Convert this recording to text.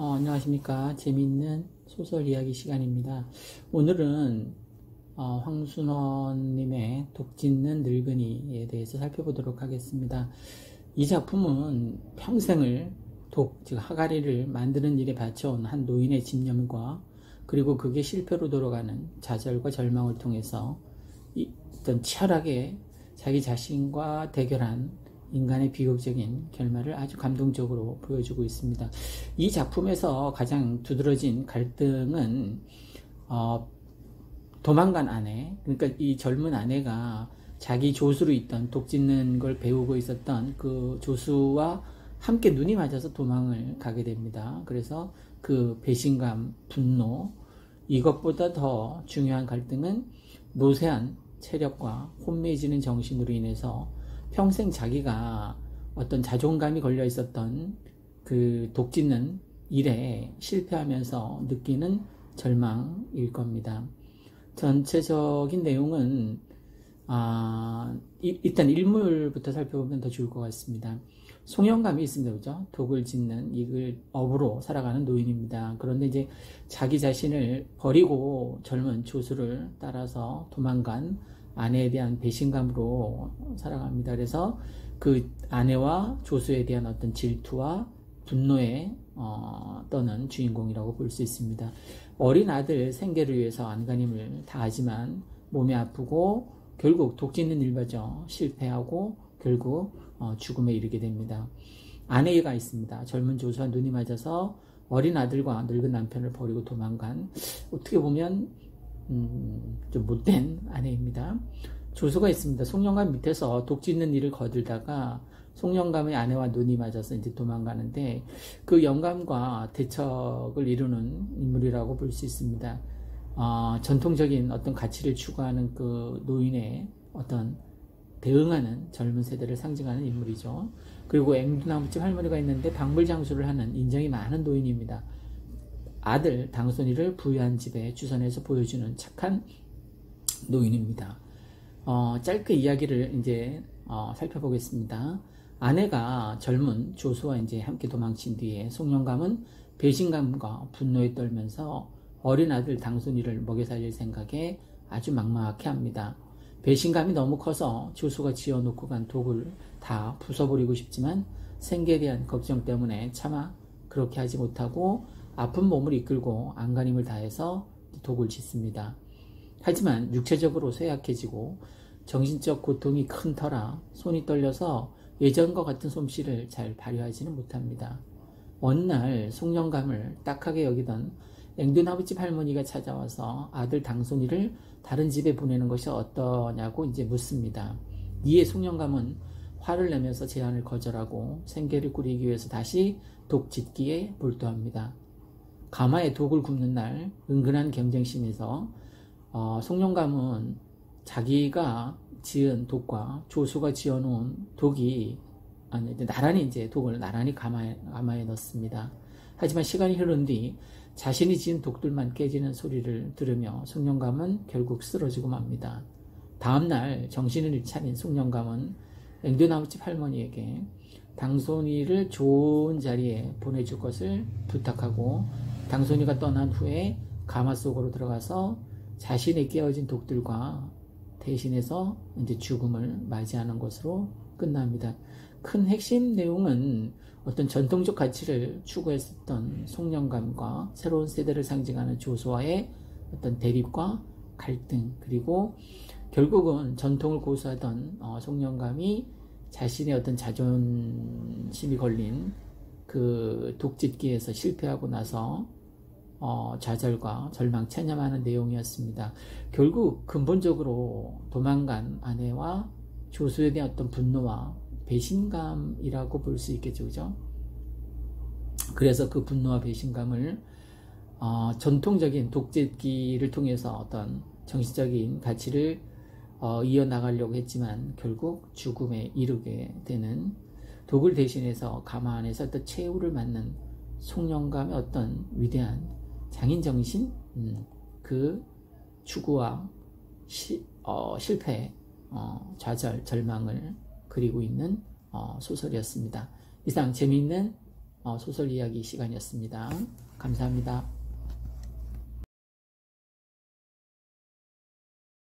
안녕하십니까. 재미있는 소설 이야기 시간입니다. 오늘은 황순원님의 독짓는 늙은이에 대해서 살펴보도록 하겠습니다. 이 작품은 평생을 즉 하가리를 만드는 일에 바쳐온 한 노인의 집념과 그리고 그게 실패로 돌아가는 좌절과 절망을 통해서 어떤 치열하게 자기 자신과 대결한 인간의 비극적인 결말을 아주 감동적으로 보여주고 있습니다. 이 작품에서 가장 두드러진 갈등은 도망간 아내, 그러니까 이 젊은 아내가 자기 조수로 있던 독짓는 걸 배우고 있었던 그 조수와 함께 눈이 맞아서 도망을 가게 됩니다. 그래서 그 배신감, 분노, 이것보다 더 중요한 갈등은 노쇠한 체력과 혼미해지는 정신으로 인해서 평생 자기가 어떤 자존감이 걸려 있었던 그 독짓는 일에 실패하면서 느끼는 절망일 겁니다. 전체적인 내용은 일단 일물부터 살펴보면 더 좋을 것 같습니다. 송영감이 있습니다. 그죠? 독을 짓는 이걸 업으로 살아가는 노인입니다. 그런데 이제 자기 자신을 버리고 젊은 조수를 따라서 도망간 아내에 대한 배신감으로 살아갑니다. 그래서 그 아내와 조수에 대한 어떤 질투와 분노에 떠는 주인공이라고 볼 수 있습니다. 어린 아들 생계를 위해서 안간힘을 다하지만 몸이 아프고 결국 독짓는 일마저 실패하고 결국 죽음에 이르게 됩니다. 아내가 있습니다. 젊은 조수와 눈이 맞아서 어린 아들과 늙은 남편을 버리고 도망간, 어떻게 보면 좀 못된 아내입니다. 조수가 있습니다. 송영감 밑에서 독짓는 일을 거들다가 송영감의 아내와 눈이 맞아서 이제 도망가는데 그 영감과 대척을 이루는 인물이라고 볼 수 있습니다. 전통적인 어떤 가치를 추구하는 그 노인의 어떤 대응하는 젊은 세대를 상징하는 인물이죠. 그리고 앵두나무집 할머니가 있는데 방불장수를 하는 인정이 많은 노인입니다. 아들 당손이를 부유한 집에 주선해서 보여주는 착한 노인입니다. 짧게 이야기를 이제 살펴보겠습니다. 아내가 젊은 조수와 이제 함께 도망친 뒤에 송영감은 배신감과 분노에 떨면서 어린 아들 당손이를 먹여 살릴 생각에 아주 막막해 합니다. 배신감이 너무 커서 조수가 지어놓고 간 독을 다 부숴버리고 싶지만 생계에 대한 걱정 때문에 차마 그렇게 하지 못하고 아픈 몸을 이끌고 안간힘을 다해서 독을 짓습니다. 하지만 육체적으로 쇠약해지고 정신적 고통이 큰 터라 손이 떨려서 예전과 같은 솜씨를 잘 발휘하지는 못합니다. 어느 날 송영감을 딱하게 여기던 앵두나무집 할머니가 찾아와서 아들 당손이를 다른 집에 보내는 것이 어떠냐고 이제 묻습니다. 이에 송영감은 화를 내면서 제안을 거절하고 생계를 꾸리기 위해서 다시 독 짓기에 몰두합니다. 가마에 독을 굽는 날 은근한 경쟁심에서 송영감은 자기가 지은 독과 조수가 지어놓은 독이 나란히 이제 독을 나란히 가마에 넣습니다. 하지만 시간이 흐른 뒤 자신이 지은 독들만 깨지는 소리를 들으며 송영감은 결국 쓰러지고 맙니다. 다음날 정신을 차린 송영감은 앵두나무집 할머니에게 당손이를 좋은 자리에 보내줄 것을 부탁하고 당손이가 떠난 후에 가마 속으로 들어가서 자신의 깨어진 독들과 대신해서 이제 죽음을 맞이하는 것으로 끝납니다. 큰 핵심 내용은 어떤 전통적 가치를 추구했었던 송영감과 새로운 세대를 상징하는 조수와의 어떤 대립과 갈등, 그리고 결국은 전통을 고수하던 송영감이 자신의 어떤 자존심이 걸린 그 독짓기에서 실패하고 나서 좌절과 절망, 체념하는 내용이었습니다. 결국 근본적으로 도망간 아내와 조수에 대한 어떤 분노와 배신감이라고 볼 수 있겠죠. 그죠? 그래서 그 분노와 배신감을 전통적인 독짓기를 통해서 어떤 정신적인 가치를 이어나가려고 했지만 결국 죽음에 이르게 되는, 독을 대신해서 가마 안에서 어떤 최후를 맞는 송영감의 어떤 위대한 장인정신, 그 추구와 실패, 좌절, 절망을 그리고 있는 소설이었습니다. 이상 재미있는 소설 이야기 시간이었습니다. 감사합니다.